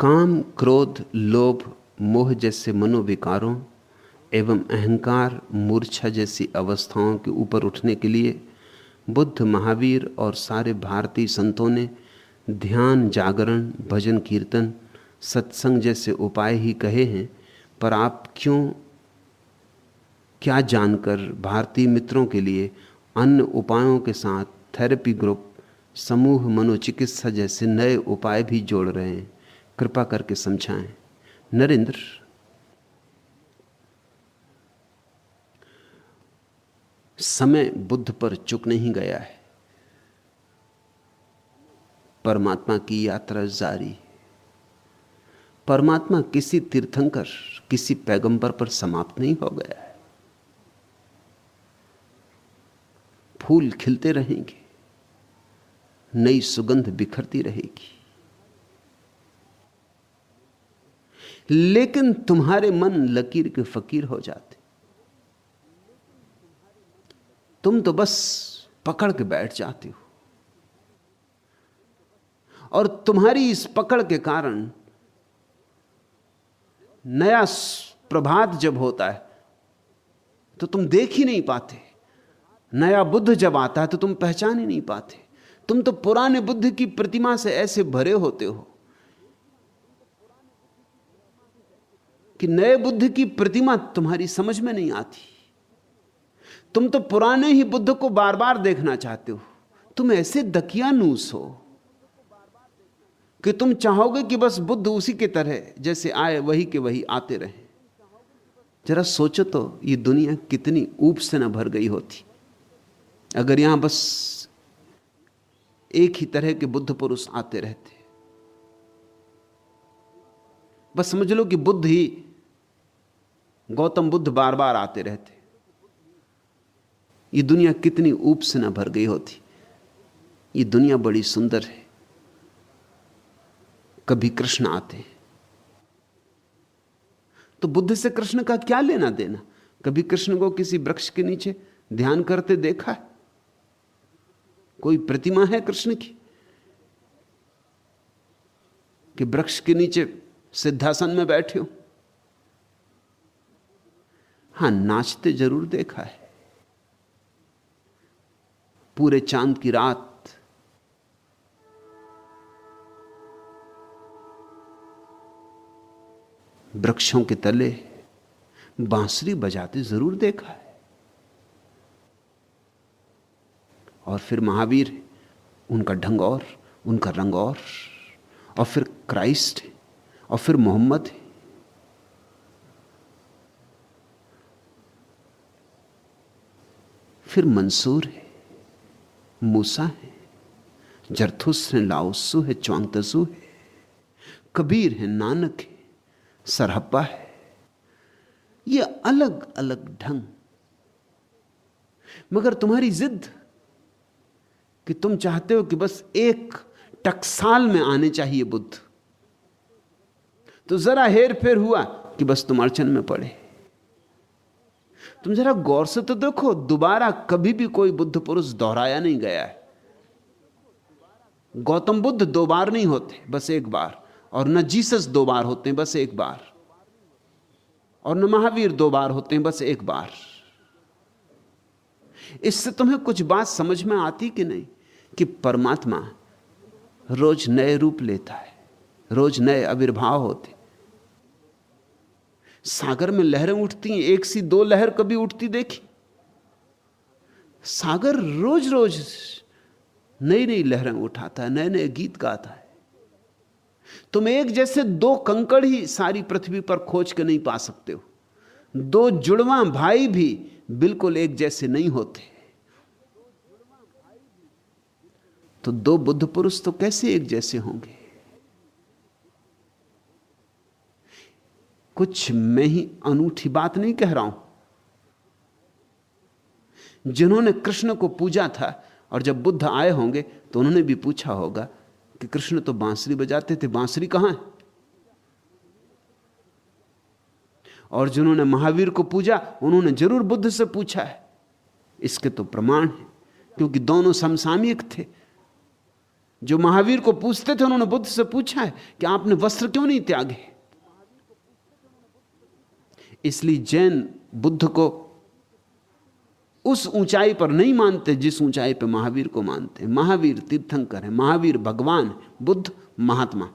काम, क्रोध, लोभ, मोह जैसे मनोविकारों एवं अहंकार, मूर्छा जैसी अवस्थाओं के ऊपर उठने के लिए बुद्ध, महावीर और सारे भारतीय संतों ने ध्यान, जागरण, भजन, कीर्तन, सत्संग जैसे उपाय ही कहे हैं। पर आप क्या जानकर भारतीय मित्रों के लिए अन्य उपायों के साथ थेरेपी ग्रुप, समूह मनोचिकित्सा जैसे नए उपाय भी जोड़ रहे हैं? कृपा करके समझाएं। नरेंद्र, समय बुद्ध पर चुक नहीं गया है। परमात्मा की यात्रा जारी। परमात्मा किसी तीर्थंकर, किसी पैगंबर पर समाप्त नहीं हो गया है। फूल खिलते रहेंगे, नई सुगंध बिखरती रहेगी, लेकिन तुम्हारे मन लकीर के फकीर हो जाते। तुम तो बस पकड़ के बैठ जाते हो, और तुम्हारी इस पकड़ के कारण नया प्रभात जब होता है तो तुम देख ही नहीं पाते। नया बुद्ध जब आता है तो तुम पहचान ही नहीं पाते। तुम तो पुराने बुद्ध की प्रतिमा से ऐसे भरे होते हो कि नए बुद्ध की प्रतिमा तुम्हारी समझ में नहीं आती। तुम तो पुराने ही बुद्ध को बार बार देखना चाहते हो। तुम ऐसे दकियानूस हो कि तुम चाहोगे कि बस बुद्ध उसी की तरह जैसे आए वही के वही आते रहे। जरा सोचो तो ये दुनिया कितनी ऊप से न भर गई होती अगर यहां बस एक ही तरह के बुद्ध पुरुष आते रहते। बस समझ लो कि बुद्ध ही, गौतम बुद्ध बार बार आते रहते। ये दुनिया कितनी ऊप से न भर गई होती। ये दुनिया बड़ी सुंदर है। कभी कृष्ण आते हैं तो बुद्ध से कृष्ण का क्या लेना देना? कभी कृष्ण को किसी वृक्ष के नीचे ध्यान करते देखा है? कोई प्रतिमा है कृष्ण की कि वृक्ष के नीचे सिद्धासन में बैठे हो? हां, नाचते जरूर देखा है। पूरे चांद की रात वृक्षों के तले बांसुरी बजाते जरूर देखा है। और फिर महावीर है, उनका ढंग और, उनका रंग और फिर क्राइस्ट है, और फिर मोहम्मद है। फिर मंसूर है, मूसा है, जरथुस है, लाओसु है, च्वांगतजू है, कबीर है, नानक है, सरहप्पा है। ये अलग अलग ढंग। मगर तुम्हारी जिद कि तुम चाहते हो कि बस एक टकसाल में आने चाहिए बुद्ध, तो जरा हेर फेर हुआ कि बस तुम अड़चन में पड़े। तुम जरा गौर से तो देखो, दोबारा कभी भी कोई बुद्ध पुरुष दोहराया नहीं गया है। गौतम बुद्ध 2 बार नहीं होते, बस 1 बार। और न जीसस 2 बार होते हैं, बस 1 बार। और न महावीर 2 बार होते हैं, बस 1 बार। इससे तुम्हें कुछ बात समझ में आती कि नहीं कि परमात्मा रोज नए रूप लेता है, रोज नए आविर्भाव होते। सागर में लहरें उठती हैं, एक सी 2 लहर कभी उठती देखी? सागर रोज रोज नई नई लहरें उठाता है, नए नए गीत गाता है। तुम एक जैसे 2 कंकड़ ही सारी पृथ्वी पर खोज के नहीं पा सकते हो। 2 जुड़वां भाई भी बिल्कुल एक जैसे नहीं होते। तो 2 बुद्ध पुरुष तो कैसे एक जैसे होंगे? कुछ मैं ही अनूठी बात नहीं कह रहा हूं। जिन्होंने कृष्ण को पूजा था और जब बुद्ध आए होंगे तो उन्होंने भी पूछा होगा कि कृष्ण तो बांसुरी बजाते थे, बांसुरी कहां है? और जिन्होंने महावीर को पूजा उन्होंने जरूर बुद्ध से पूछा है। इसके तो प्रमाण है, क्योंकि दोनों समसामयिक थे। जो महावीर को पूछते थे उन्होंने बुद्ध से पूछा है कि आपने वस्त्र क्यों नहीं त्यागे। इसलिए जैन बुद्ध को उस ऊंचाई पर नहीं मानते जिस ऊंचाई पर महावीर को मानते हैं। महावीर तीर्थंकर है, महावीर भगवान है, बुद्ध महात्मा।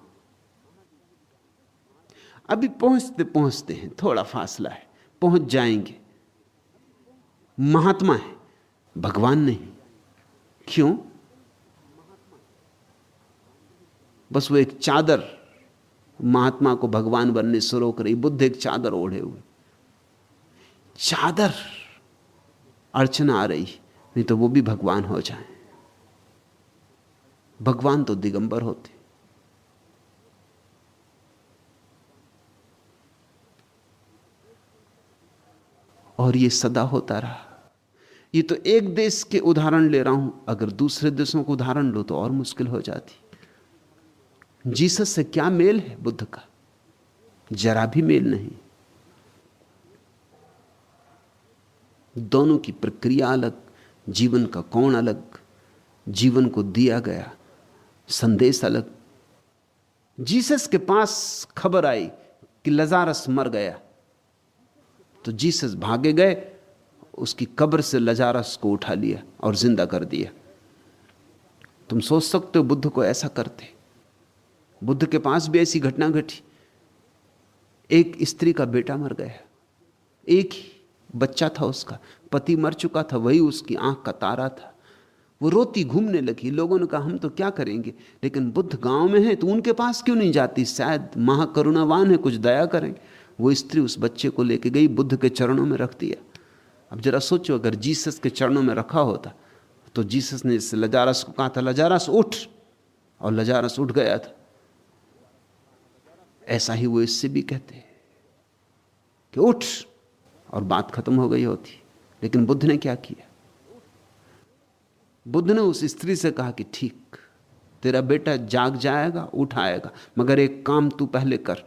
अभी पहुंचते पहुंचते हैं, थोड़ा फासला है, पहुंच जाएंगे। महात्मा है, भगवान नहीं। क्यों? बस वो एक चादर महात्मा को भगवान बनने से रोक रही। बुद्ध एक चादर ओढ़े हुए, चादर अर्चना आ रही, नहीं तो वो भी भगवान हो जाए। भगवान तो दिगंबर होते। और ये सदा होता रहा। ये तो एक देश के उदाहरण ले रहा हूं, अगर दूसरे देशों को उदाहरण लो तो और मुश्किल हो जाती। जीसस से क्या मेल है बुद्ध का? जरा भी मेल नहीं। दोनों की प्रक्रिया अलग, जीवन का कोण अलग, जीवन को दिया गया संदेश अलग। जीसस के पास खबर आई कि लजारस मर गया, तो जीसस भागे गए, उसकी कब्र से लजारस को उठा लिया और जिंदा कर दिया। तुम सोच सकते हो बुद्ध को ऐसा करते? बुद्ध के पास भी ऐसी घटना घटी। एक स्त्री का बेटा मर गया, एक ही बच्चा था उसका, पति मर चुका था, वही उसकी आंख का तारा था। वो रोती घूमने लगी। लोगों ने कहा हम तो क्या करेंगे, लेकिन बुद्ध गांव में है तो उनके पास क्यों नहीं जाती, शायद महाकरुणावान है, कुछ दया करें। वो स्त्री उस बच्चे को लेके गई, बुद्ध के चरणों में रख दिया। अब जरा सोचो, अगर जीसस के चरणों में रखा होता तो जीसस ने इस लजारस को कहा था लजारस उठ, और लजारस उठ गया था। ऐसा ही वो इससे भी कहते हैं कि उठ, और बात खत्म हो गई होती। लेकिन बुद्ध ने क्या किया? बुद्ध ने उस स्त्री से कहा कि ठीक, तेरा बेटा जाग जाएगा, उठ आएगा, मगर एक काम तू पहले कर।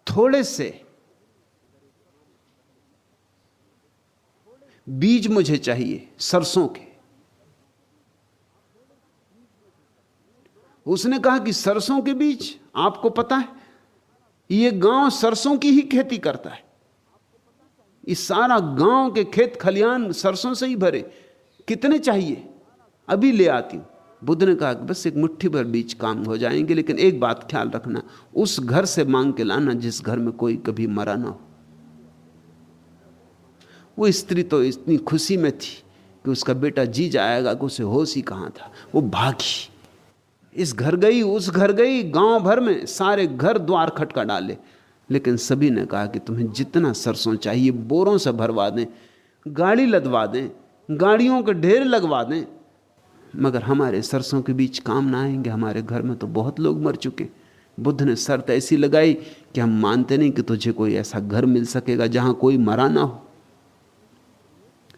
थोड़े से बीज मुझे चाहिए सरसों के। उसने कहा कि सरसों के बीज? आपको पता है ये गांव सरसों की ही खेती करता है। इस सारा गांव के खेत खलियान सरसों से ही भरे। कितने चाहिए? अभी ले आती हूं। बुद्ध ने कहा कि बस एक मुट्ठी भर बीज काम हो जाएंगे, लेकिन एक बात ख्याल रखना, उस घर से मांग के लाना जिस घर में कोई कभी मरा ना हो। वो स्त्री तो इतनी खुशी में थी कि उसका बेटा जी जाएगा कि उसे होश ही कहां था। वो भागी, इस घर गई, उस घर गई, गांव भर में सारे घर द्वार खटका डाले, लेकिन सभी ने कहा कि तुम्हें जितना सरसों चाहिए बोरों से भरवा दें, गाड़ी लदवा दें, गाड़ियों के ढेर लगवा दें, मगर हमारे सरसों के बीच काम ना आएंगे। हमारे घर में तो बहुत लोग मर चुके। बुद्ध ने शर्त ऐसी लगाई कि हम मानते नहीं कि तुझे कोई ऐसा घर मिल सकेगा जहां कोई मरा ना हो।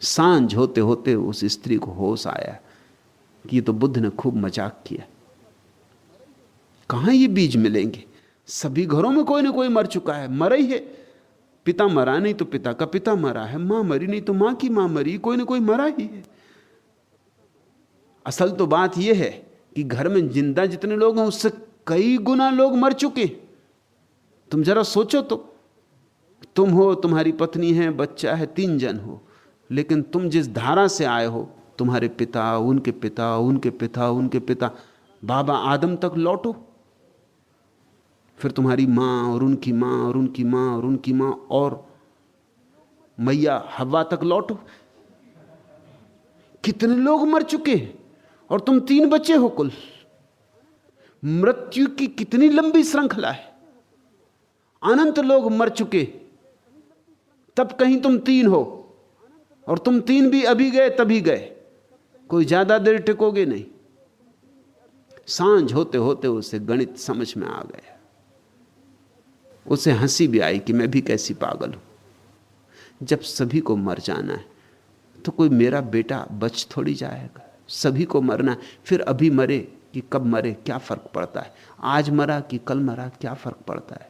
सांझ होते होते उस स्त्री को होश आया कि ये तो बुद्ध ने खूब मजाक किया। कहां ये बीज मिलेंगे? सभी घरों में कोई ना कोई मर चुका है, मरा ही है। पिता मरा नहीं तो पिता का पिता मरा है, मां मरी नहीं तो मां की मां मरी, कोई ना कोई मरा ही है। असल तो बात यह है कि घर में जिंदा जितने लोग हैं उससे कई गुना लोग मर चुके। तुम जरा सोचो तो, तुम हो, तुम्हारी पत्नी है, बच्चा है, 3 जन हो, लेकिन तुम जिस धारा से आए हो, तुम्हारे पिता, उनके पिता, उनके पिता, उनके पिता, बाबा आदम तक लौटो, फिर तुम्हारी मां और उनकी मां और उनकी मां और उनकी मां और मैया हवा तक लौटो। कितने लोग मर चुके हैं और तुम 3 बच्चे हो कुल। मृत्यु की कितनी लंबी श्रृंखला है। अनंत लोग मर चुके, तब कहीं तुम 3 हो, और तुम 3 भी अभी गए तभी गए, कोई ज्यादा देर टिकोगे नहीं। सांझ होते होते उसे गणित समझ में आ गया। उसे हंसी भी आई कि मैं भी कैसी पागल हूं। जब सभी को मर जाना है तो कोई मेरा बेटा बच थोड़ी जाएगा। सभी को मरना है, फिर अभी मरे कि कब मरे क्या फर्क पड़ता है? आज मरा कि कल मरा क्या फर्क पड़ता है?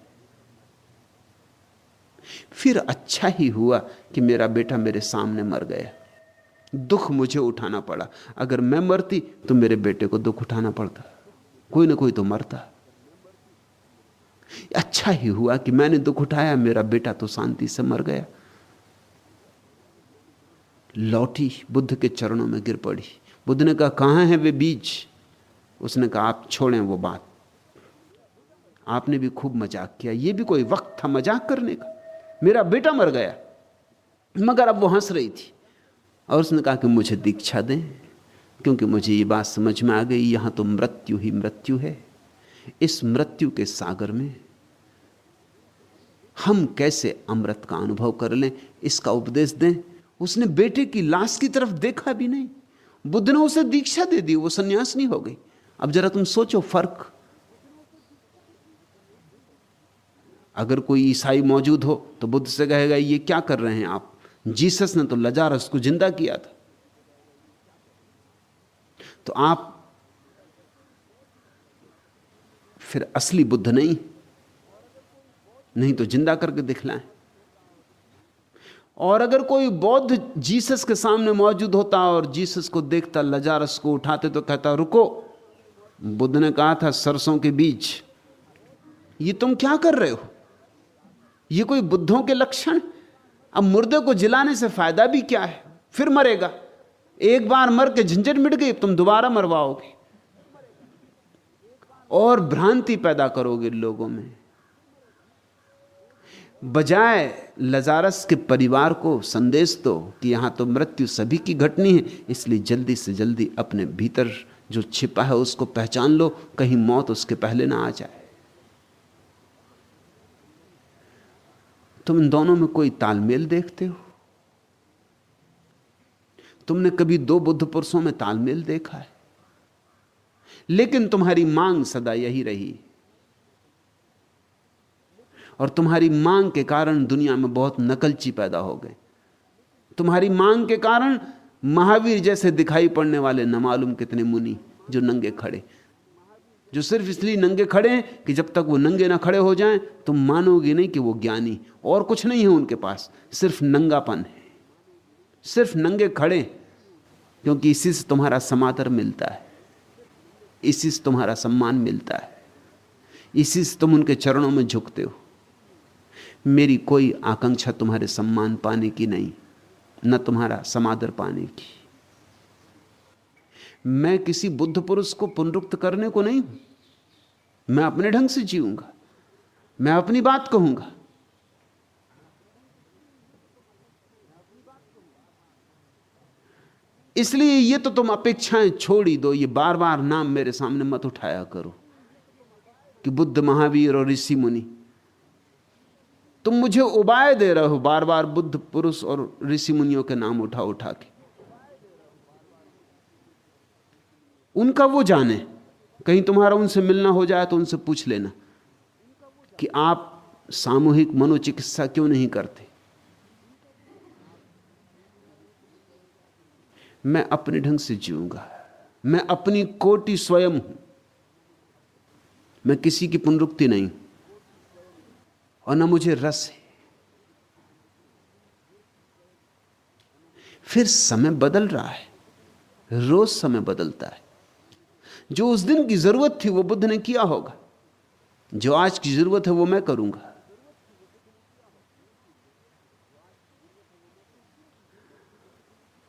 फिर अच्छा ही हुआ कि मेरा बेटा मेरे सामने मर गया, दुख मुझे उठाना पड़ा। अगर मैं मरती तो मेरे बेटे को दुख उठाना पड़ता, कोई ना कोई तो मरता। अच्छा ही हुआ कि मैंने दुख उठाया, मेरा बेटा तो शांति से मर गया। लौटी, बुद्ध के चरणों में गिर पड़ी। बुद्ध ने कहा, कहां है वे बीज? उसने कहा, आप छोड़ें वो बात, आपने भी खूब मजाक किया, ये भी कोई वक्त था मजाक करने का? मेरा बेटा मर गया। मगर अब वो हंस रही थी और उसने कहा कि मुझे दीक्षा दें, क्योंकि मुझे ये बात समझ में आ गई, यहां तो मृत्यु ही मृत्यु है। इस मृत्यु के सागर में हम कैसे अमृत का अनुभव कर लें, इसका उपदेश दें। उसने बेटे की लाश की तरफ देखा भी नहीं। बुद्ध ने उसे दीक्षा दे दी, वो सन्यासिनी हो गई। अब जरा तुम सोचो फर्क। अगर कोई ईसाई मौजूद हो तो बुद्ध से कहेगा, ये क्या कर रहे हैं आप? जीसस ने तो लजारस को जिंदा किया था, तो आप फिर असली बुद्ध नहीं तो जिंदा करके दिखलाएं। और अगर कोई बौद्ध जीसस के सामने मौजूद होता और जीसस को देखता, लजारस को उठाते, तो कहता, रुको, बुद्ध ने कहा था सरसों के बीज, ये तुम क्या कर रहे हो? ये कोई बुद्धों के लक्षण? अब मुर्दे को जिलाने से फायदा भी क्या है? फिर मरेगा। एक बार मर के झंझट मिट गई, तुम दोबारा मरवाओगे और भ्रांति पैदा करोगे लोगों में। बजाय लजारस के परिवार को संदेश दो कि यहां तो मृत्यु सभी की घटनी है, इसलिए जल्दी से जल्दी अपने भीतर जो छिपा है उसको पहचान लो, कहीं मौत उसके पहले ना आ जाए। तुम इन दोनों में कोई तालमेल देखते हो? तुमने कभी दो बुद्ध पुरुषों में तालमेल देखा है? लेकिन तुम्हारी मांग सदा यही रही, और तुम्हारी मांग के कारण दुनिया में बहुत नकलची पैदा हो गए। तुम्हारी मांग के कारण महावीर जैसे दिखाई पड़ने वाले न मालूम कितने मुनि जो नंगे खड़े, जो सिर्फ इसलिए नंगे खड़े हैं कि जब तक वो नंगे ना खड़े हो जाएं तुम मानोगे नहीं कि वो ज्ञानी, और कुछ नहीं है उनके पास, सिर्फ नंगापन है, सिर्फ नंगे खड़े, क्योंकि इसी से तुम्हारा समादर मिलता है, इसी से तुम्हारा सम्मान मिलता है, इसी से तुम उनके चरणों में झुकते हो। मेरी कोई आकांक्षा तुम्हारे सम्मान पाने की नहीं, न तुम्हारा समादर पाने की। मैं किसी बुद्ध पुरुष को पुनरुक्त करने को नहीं हूं। मैं अपने ढंग से जीऊंगा, मैं अपनी बात कहूंगा। इसलिए ये तो तुम अपेक्षाएं छोड़ ही दो, ये बार बार नाम मेरे सामने मत उठाया करो कि बुद्ध, महावीर और ऋषि मुनि। तुम मुझे उबाय दे रहे हो बार बार बुद्ध पुरुष और ऋषि मुनियों के नाम उठा उठा के। उनका वो जाने, कहीं तुम्हारा उनसे मिलना हो जाए तो उनसे पूछ लेना कि आप सामूहिक मनोचिकित्सा क्यों नहीं करते। मैं अपने ढंग से जीऊंगा, मैं अपनी कोटि स्वयं हूं, मैं किसी की पुनरुक्ति नहीं, और न मुझे रस है। फिर समय बदल रहा है, रोज समय बदलता है। जो उस दिन की जरूरत थी वो बुद्ध ने किया होगा, जो आज की जरूरत है वो मैं करूंगा।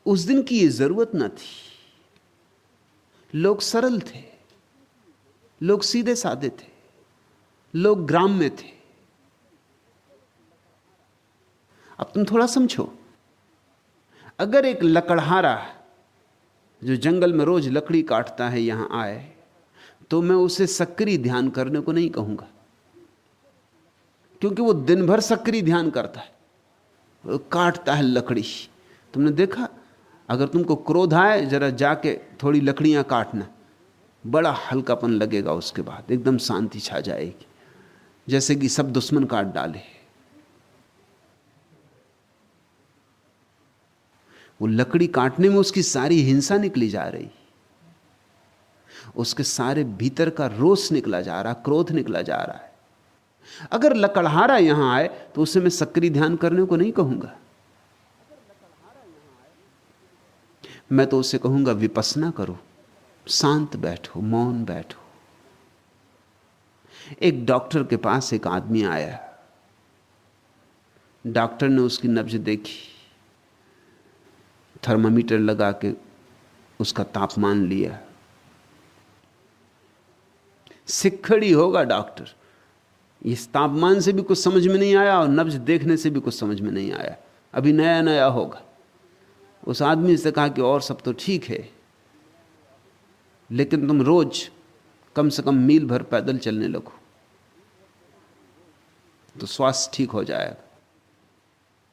उस दिन की ये जरूरत ना थी। लोग सरल थे, लोग सीधे साधे थे, लोग ग्राम में थे। अब तुम थोड़ा समझो, अगर एक लकड़हारा जो जंगल में रोज लकड़ी काटता है यहां आए, तो मैं उसे सक्रिय ध्यान करने को नहीं कहूंगा, क्योंकि वो दिन भर सक्रिय ध्यान करता है, वो काटता है लकड़ी। तुमने देखा, अगर तुमको क्रोध आए जरा जाके थोड़ी लकड़ियां काटना, बड़ा हल्कापन लगेगा, उसके बाद एकदम शांति छा जाएगी, जैसे कि सब दुश्मन काट डाले। वो लकड़ी काटने में उसकी सारी हिंसा निकली जा रही, उसके सारे भीतर का रोष निकला जा रहा, क्रोध निकला जा रहा है। अगर लकड़हारा यहां आए तो उसे मैं सक्रिय ध्यान करने को नहीं कहूंगा, मैं तो उसे कहूंगा विपස්සना करो, शांत बैठो, मौन बैठो। एक डॉक्टर के पास एक आदमी आया। डॉक्टर ने उसकी नब्ज देखी, थर्मामीटर लगा के उसका तापमान लिया। सिक्खड़ी होगा डॉक्टर, इस तापमान से भी कुछ समझ में नहीं आया और नब्ज देखने से भी कुछ समझ में नहीं आया, अभी नया नया होगा। उस आदमी से कहा कि और सब तो ठीक है, लेकिन तुम रोज कम से कम मील भर पैदल चलने लगो तो स्वास्थ्य ठीक हो जाएगा।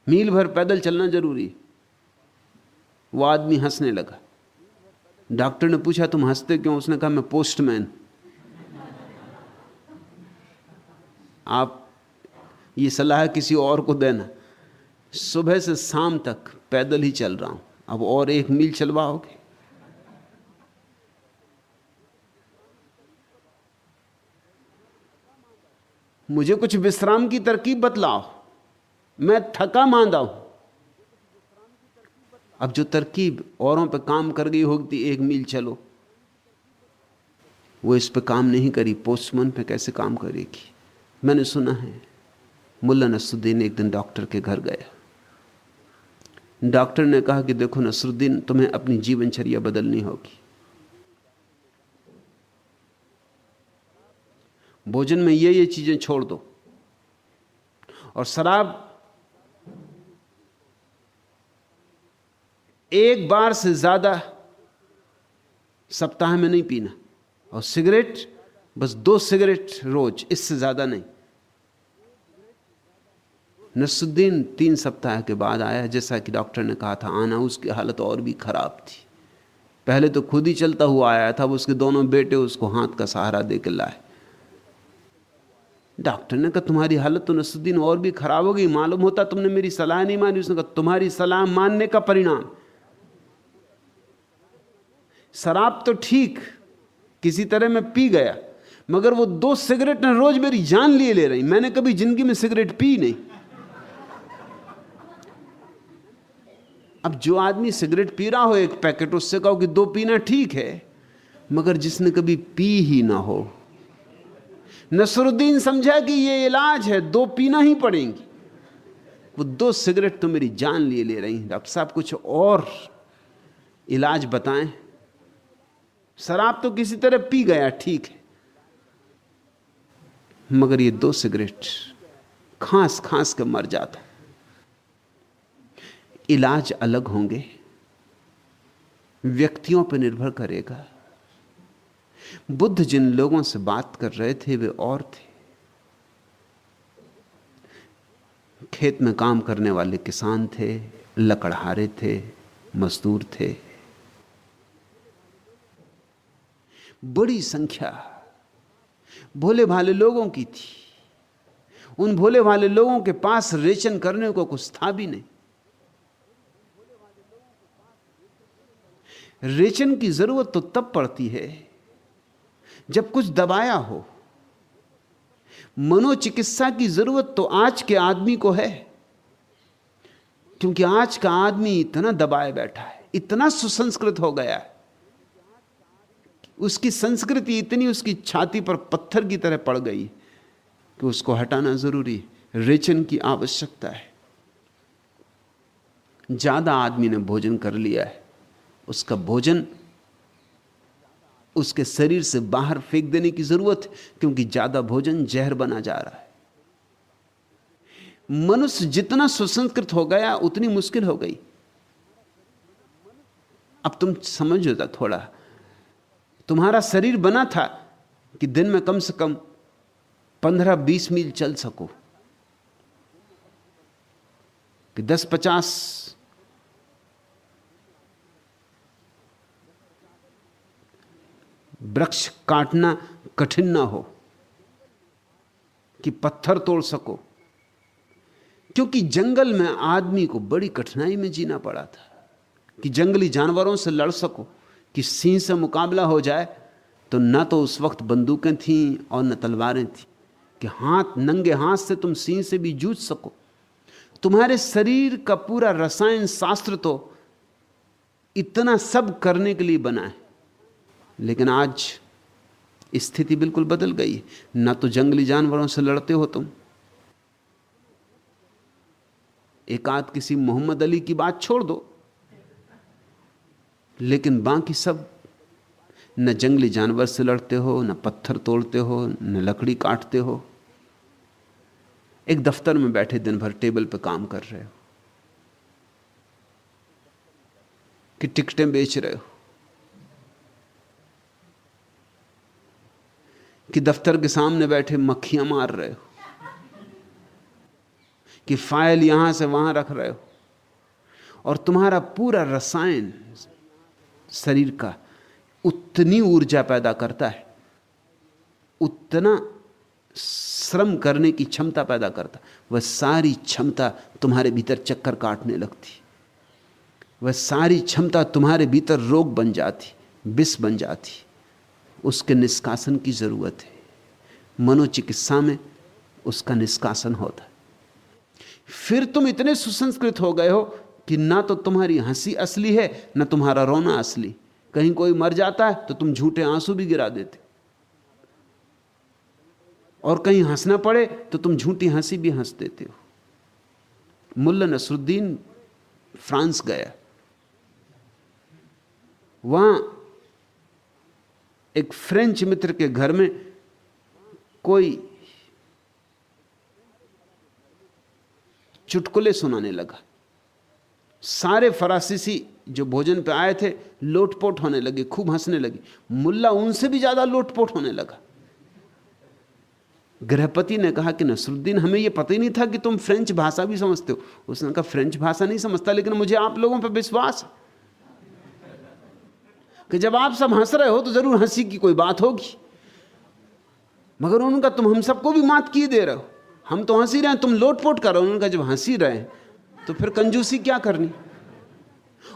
मील भर पैदल चलना जरूरी। वो आदमी हंसने लगा। डॉक्टर ने पूछा तुम हंसते क्यों? उसने कहा मैं पोस्टमैन, आप ये सलाह किसी और को देना। सुबह से शाम तक पैदल ही चल रहा हूं, अब और 1 मील चलवाओगे? मुझे कुछ विश्राम की तरकीब बतलाओ, मैं थका मांदा हूं। अब जो तरकीब औरों पे काम कर गई होगी 1 मील चलो, वो इस पे काम नहीं करी, पोस्टमैन पे कैसे काम करेगी? मैंने सुना है मुल्ला नसरुद्दीन एक दिन डॉक्टर के घर गया। डॉक्टर ने कहा कि देखो नसरुद्दीन, तुम्हें अपनी जीवनचर्या बदलनी होगी। भोजन में ये चीजें छोड़ दो, और शराब 1 बार से ज्यादा सप्ताह में नहीं पीना, और सिगरेट बस 2 सिगरेट रोज, इससे ज्यादा नहीं। नसरुद्दीन 3 सप्ताह के बाद आया, जैसा कि डॉक्टर ने कहा था आना। उसकी हालत और भी खराब थी। पहले तो खुद ही चलता हुआ आया था, अब उसके दोनों बेटे उसको हाथ का सहारा देकर लाए। डॉक्टर ने कहा तुम्हारी हालत तो नसरुद्दीन और भी खराब हो गई, मालूम होता तुमने मेरी सलाह नहीं मानी। उसने कहा तुम्हारी सलाह मानने का परिणाम। शराब तो ठीक किसी तरह मैं पी गया, मगर वो 2 सिगरेट ने रोज मेरी जान लिए ले रही। मैंने कभी जिंदगी में सिगरेट पी नहीं। अब जो आदमी सिगरेट पी रहा हो 1 पैकेट, उससे कहो कि 2 पीना ठीक है, मगर जिसने कभी पी ही ना हो। नसरुद्दीन समझा कि ये इलाज है, 2 पीना ही पड़ेंगी। वो 2 सिगरेट तो मेरी जान लिए ले रही। डॉक्टर साहब कुछ और इलाज बताएं। शराब तो किसी तरह पी गया, ठीक है, मगर ये 2 सिगरेट खांस खांस के मर जाता। इलाज अलग होंगे, व्यक्तियों पर निर्भर करेगा। बुद्ध जिन लोगों से बात कर रहे थे वे और थे। खेत में काम करने वाले किसान थे, लकड़हारे थे, मजदूर थे। बड़ी संख्या भोले भाले लोगों की थी। उन भोले भाले लोगों के पास रेचन करने को कुछ था भी नहीं। रेचन की जरूरत तो तब पड़ती है जब कुछ दबाया हो। मनोचिकित्सा की जरूरत तो आज के आदमी को है, क्योंकि आज का आदमी इतना दबाए बैठा है, इतना सुसंस्कृत हो गया है। उसकी संस्कृति इतनी उसकी छाती पर पत्थर की तरह पड़ गई कि उसको हटाना जरूरी है। रेचन की आवश्यकता है। ज्यादा आदमी ने भोजन कर लिया है, उसका भोजन उसके शरीर से बाहर फेंक देने की जरूरत है, क्योंकि ज्यादा भोजन जहर बना जा रहा है। मनुष्य जितना सुसंस्कृत हो गया उतनी मुश्किल हो गई। अब तुम समझो थोड़ा, तुम्हारा शरीर बना था कि दिन में कम से कम 15-20 मील चल सको, कि 10-50 वृक्ष काटना कठिन ना हो, कि पत्थर तोड़ सको। क्योंकि जंगल में आदमी को बड़ी कठिनाई में जीना पड़ा था कि जंगली जानवरों से लड़ सको, कि सिंह से मुकाबला हो जाए तो न तो उस वक्त बंदूकें थीं और न तलवारें थीं कि नंगे हाथ से तुम सिंह से भी जूझ सको। तुम्हारे शरीर का पूरा रसायन शास्त्र तो इतना सब करने के लिए बना है। लेकिन आज स्थिति बिल्कुल बदल गई है। ना तो जंगली जानवरों से लड़ते हो तुम, एक आध किसी मोहम्मद अली की बात छोड़ दो, लेकिन बाकी सब, न जंगली जानवर से लड़ते हो, न पत्थर तोड़ते हो, न लकड़ी काटते हो। एक दफ्तर में बैठे दिन भर टेबल पे काम कर रहे हो कि टिकटें बेच रहे हो, कि दफ्तर के सामने बैठे मक्खियां मार रहे हो, कि फाइल यहां से वहां रख रहे हो, और तुम्हारा पूरा रसायन शरीर का उतनी ऊर्जा पैदा करता है, उतना श्रम करने की क्षमता पैदा करता, वह सारी क्षमता तुम्हारे भीतर चक्कर काटने लगती, वह सारी क्षमता तुम्हारे भीतर रोग बन जाती, विष बन जाती। उसके निष्कासन की जरूरत है। मनोचिकित्सा में उसका निष्कासन होता है। फिर तुम इतने सुसंस्कृत हो गए हो कि ना तो तुम्हारी हंसी असली है, ना तुम्हारा रोना असली। कहीं कोई मर जाता है तो तुम झूठे आंसू भी गिरा देते, और कहीं हंसना पड़े तो तुम झूठी हंसी भी हंस देते हो। मुल्ला नसरुद्दीन फ्रांस गया, वहां एक फ्रेंच मित्र के घर में कोई चुटकुले सुनाने लगा। सारे फरासीसी जो भोजन पे आए थे लोटपोट होने लगे, खूब हंसने लगे। मुल्ला उनसे भी ज्यादा लोटपोट होने लगा। गृहपति ने कहा कि नसरुद्दीन, हमें यह पता ही नहीं था कि तुम फ्रेंच भाषा भी समझते हो। उसने कहा, फ्रेंच भाषा नहीं समझता, लेकिन मुझे आप लोगों पर विश्वास है कि जब आप सब हंस रहे हो तो जरूर हंसी की कोई बात होगी। मगर उनका, तुम हम सबको भी मात किए दे रहे हो, हम तो हंसी रहे हैं, तुम लोटपोट कर रहे हो। उनका, जब हंसी रहे तो फिर कंजूसी क्या करनी।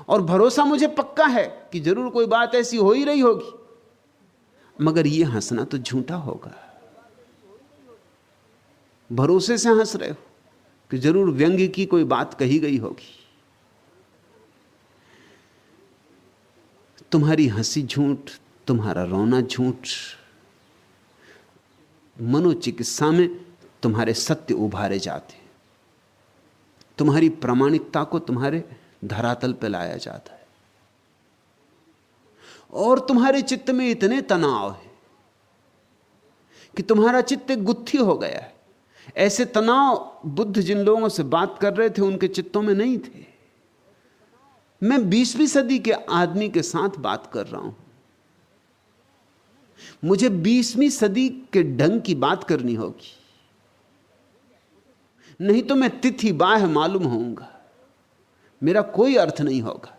और भरोसा मुझे पक्का है कि जरूर कोई बात ऐसी हो ही रही होगी, मगर यह हंसना तो झूठा होगा। भरोसे से हंस रहे हो कि जरूर व्यंग्य की कोई बात कही गई होगी। तुम्हारी हंसी झूठ, तुम्हारा रोना झूठ। मनोचिकित्सा में तुम्हारे सत्य उभारे जाते, तुम्हारी प्रामाणिकता को तुम्हारे धरातल पर लाया जाता है। और तुम्हारे चित्त में इतने तनाव है कि तुम्हारा चित्त एक गुत्थी हो गया है। ऐसे तनाव बुद्ध जिन लोगों से बात कर रहे थे उनके चित्तों में नहीं थे। मैं 20वीं सदी के आदमी के साथ बात कर रहा हूं। मुझे 20वीं सदी के ढंग की बात करनी होगी, नहीं तो मैं तिथि बाह्य मालूम होऊंगा, मेरा कोई अर्थ नहीं होगा।